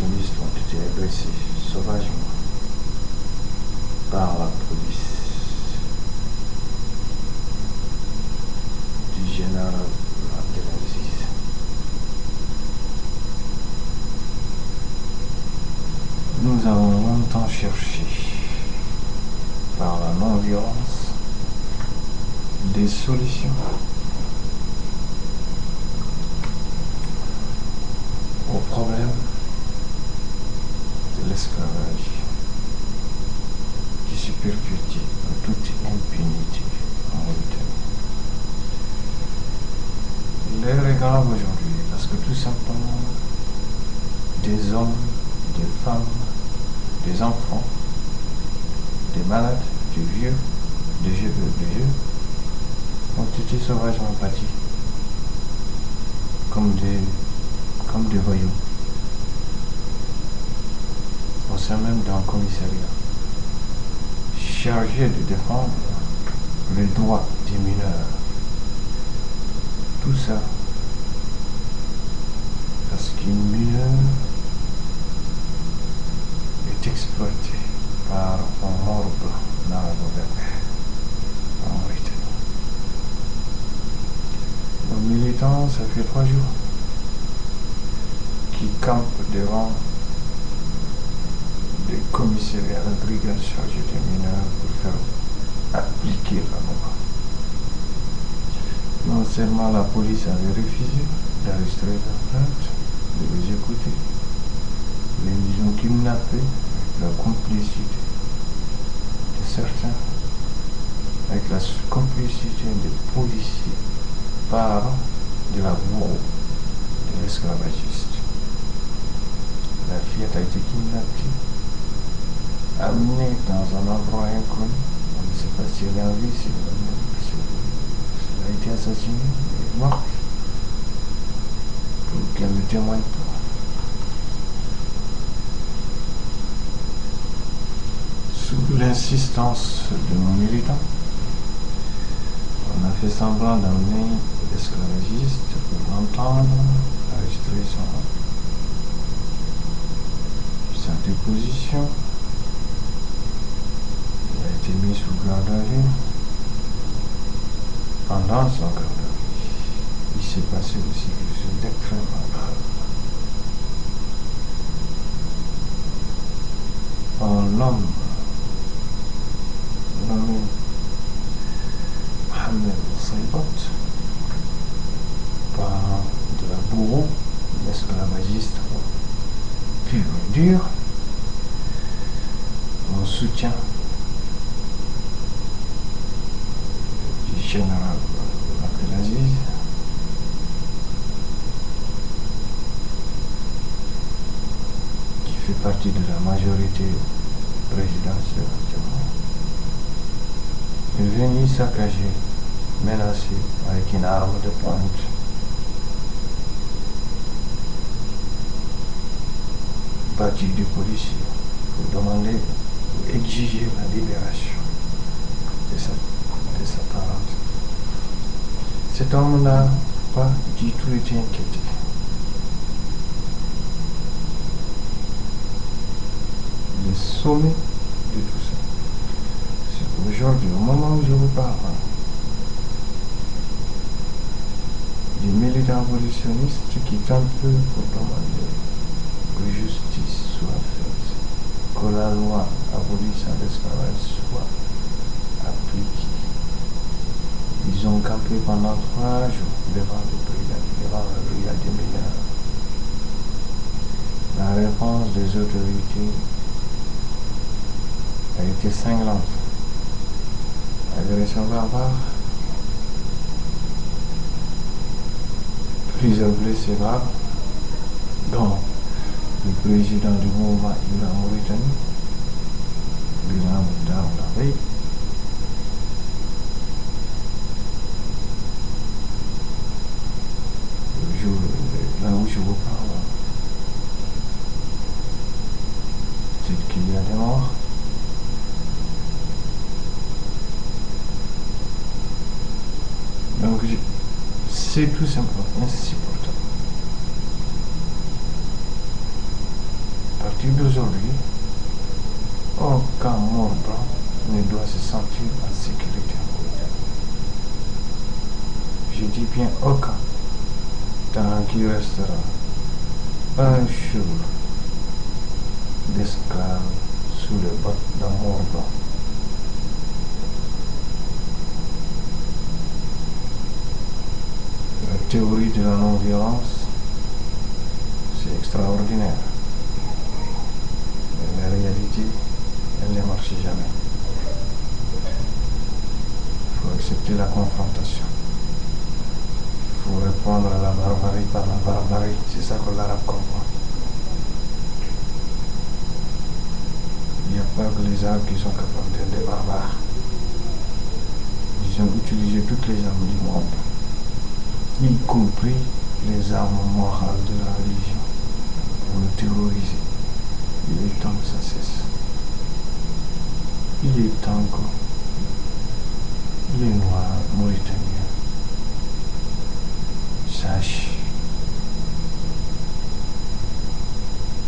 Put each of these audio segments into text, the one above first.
abolitionnistes ont été agressés sauvagement par la police du général Abdelaziz. Nous avons longtemps cherché, par la non-violence, des solutions au problème de l'esclavage qui se perpétue en toute impunité en Mauritanie. L'heure est grave aujourd'hui parce que tout simplement des hommes, des femmes, des enfants, des malades, des vieux, ont été sauvagement battus comme des voyous au sein même d'un commissariat chargé de défendre les droits des mineurs. Tout ça parce qu'une mineure est exploitée par un mort blanc dans la Berbère en Mauritanie. Nos militants, ça fait 3 jours, qui campent devant des commissariats à la brigade chargée des mineurs pour faire appliquer la loi. Non seulement la police avait refusé d'arrêter les plaintes, de les écouter, mais ils ont kidnappé avec la complicité de certains, avec la complicité des policiers, parents de la bourreau, de l'esclavagiste. La fillette a été kidnappée, amenée dans un endroit inconnu. On ne sait pas si elle est en vie, si elle a été assassinée, elle est morte, pour qu'elle ne témoigne pas. Sous l'insistance de nos militants, on a fait semblant d'amener l'esclavagiste pour l'entendre, enregistrer sa déposition. Il a été mis sous garde à vue. Pendant son garde à vue, il s'est passé aussi quelque chose d'extrêmement grave. Un homme nommé Mohamed Saybat, parent de la bourreau, l'esclavagiste pur et dur, en soutien du général Abdelaziz, qui fait partie de la majorité présidentielle actuellement, est venu saccager, menacer avec une arme de pointe battu du policier pour demander, pour exiger la libération de sa parente. Cet homme n'a pas du tout été inquiété. Le sommet de tout ça, c'est aujourd'hui, au moment où je vous parle, des militants abolitionnistes qui tentent peu pour demander que justice soit faite, que la loi abolissant l'esclavage soit appliquée. Ils ont campé pendant 3 jours devant la brigade des mineurs. La réponse des autorités a été cinglante. Agression barbare, plusieurs blessés graves, dont le président du mouvement Iran Mauritanie, Bilan Daoulaye, là où je vous parle, c'est qu'il y a des morts. Donc c'est tout simplement insupportable. partir d'aujourd'hui, aucun mort blanc ne doit se sentir en sécurité en Mauritanie. Je dis bien aucun, tant qu'il restera un jour d'esclaves sous les bottes d'un mort blanc. La théorie de la non-violence, c'est extraordinaire. Mais la réalité, elle ne marche jamais. Il faut accepter la confrontation. Il faut répondre à la barbarie par la barbarie. C'est ça que l'arabe comprend. Il n'y a pas que les Arabes qui sont capables d'être des barbares. Ils ont utilisé toutes les armes du monde, y compris les armes morales de la religion, pour nous terroriser. Il est temps que ça cesse. Il est temps que les Noirs mauritaniens sachent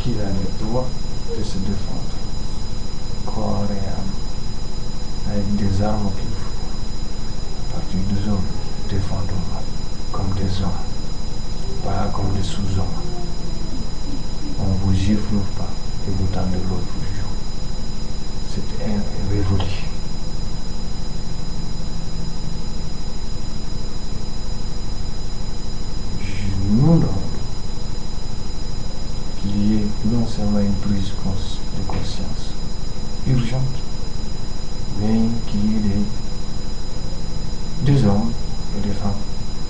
qu'il a le droit de se défendre corps et âme, avec des armes qu'il faut. À partir d'aujourd'hui, défendons-nous comme des hommes, pas comme des sous-hommes. On ne vous gifle pas et vous tendez l'autre jour. Cette ère est révolue. Nous demandons qu'il y ait non seulement une prise de conscience urgente, mais qu'il y ait des hommes et des femmes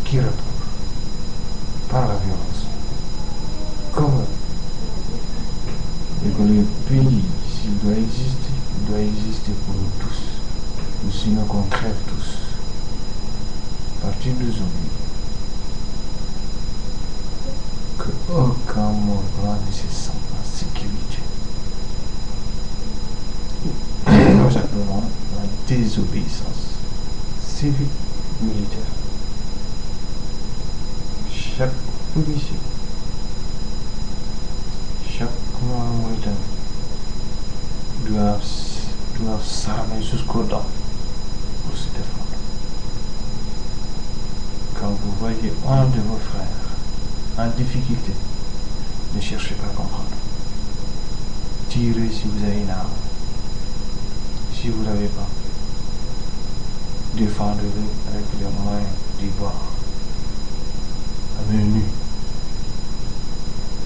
qui répondent par la violence. Comme et que le pays, s'il doit exister, il doit exister pour nous tous, ou sinon qu'on crève tous. À partir d'aujourd'hui, que aucun mort blanc ne se sente en sécurité. Nous appelons la désobéissance civique militaire. Chaque policier, chaque noir mauritanien doit s'armer jusqu'aux dents pour se défendre. Quand vous voyez un de vos frères en difficulté, ne cherchez pas à comprendre. Tirez si vous avez une arme. Si vous ne l'avez pas, défendez-le avec les moyens du bord, à main nue.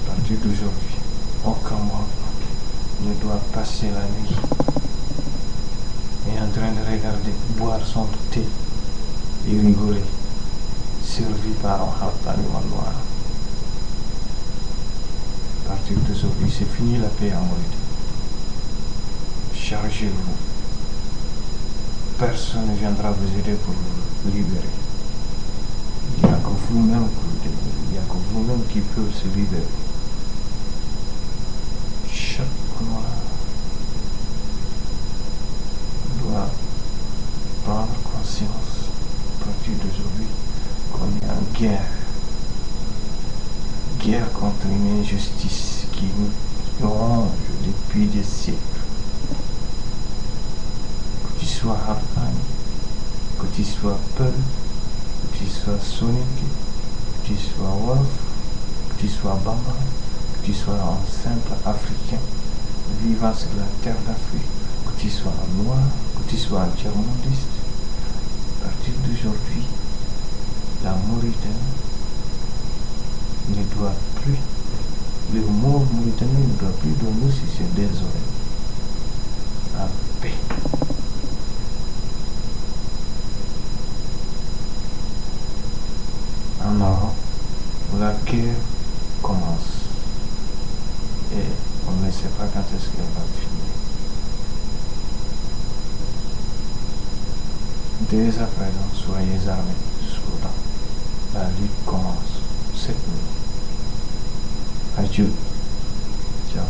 À partir d'aujourd'hui, aucun mort ne doit passer la nuit et en train de regarder, boire son thé et rigoler, servi par un harpaniman noir. À partir d'aujourd'hui, c'est fini la paix en Mauritanie. Chargez-vous. Personne ne viendra vous aider pour vous libérer. Il n'y a que vous-même qui peut se libérer. Chaque noir doit prendre conscience à partir d'aujourd'hui qu'on est en guerre. Guerre contre une injustice qui nous ronge depuis des siècles. Que tu sois Harkani, que tu sois Peul, que tu sois Soninké, que tu sois Wolof, que tu sois Bambara, que tu sois un simple Africain vivant sur la terre d'Afrique, que tu sois un noir, que tu sois un tiers-mondiste, à partir d'aujourd'hui, la Mauritanie ne doit plus, le mot mauritanien ne doit plus donner si c'est désolé. En paix. En avant, la guerre commence. Et on ne sait pas quand est-ce qu'elle va finir. Dès à présent, soyez armés jusqu'au temps. La lutte commence cette nuit. Adieu. Ciao.